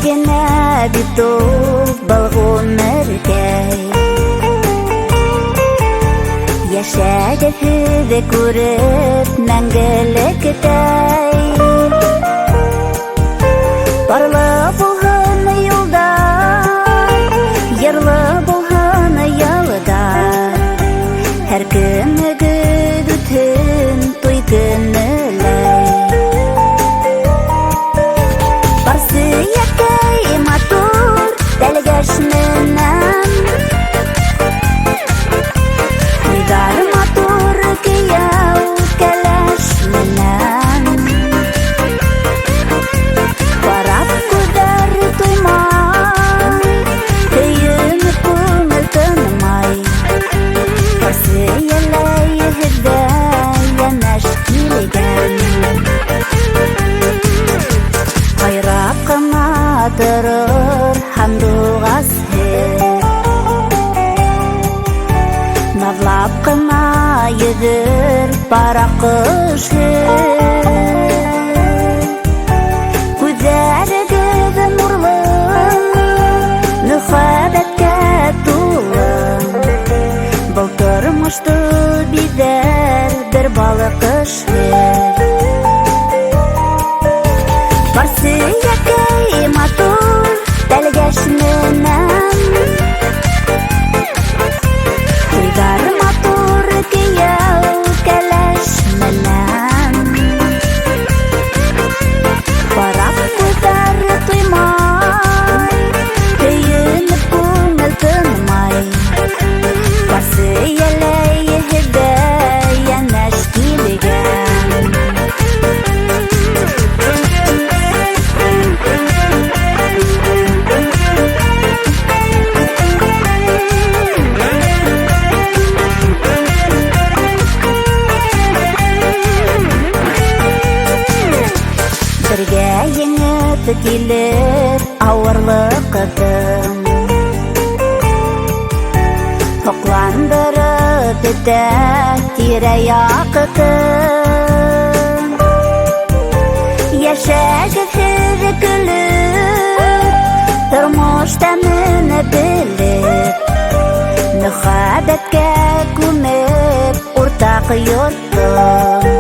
gene bitup balg'o'mirgay Yaşadı hüve kurup мәңгіліктай Барлы болғын yolda Ярлы болғын ялда Her күні güdütün той күнілей Барсы якай матур Дәлгәшнінен Uygar матур кияу кәләшнінен Барап күдәр туймай Көйін күңіл тынмай Барсы еләй хідді янәш килеген Қайрап қына тұрыр хамдуғас Навлап қына едір барақ қыш Күдәрі гүді нұрлы Нүхәбәткә тулы Былтырмышты бидер бір балы қыш Барсы якай матур Дәлгәшнінен Uygar матур кияу кәләшнінен Барап күдәр туймай Көйініп күңіл тынмай Барсы еләй хідді янәш килеген Бірге еңіп келер ауырлық қытым Тоқландырып бітті тире яқытым Яшәгіп хірі күліп Тұрмыш тәміні біліп Нүхәбәткә күміп Уртақ йорттым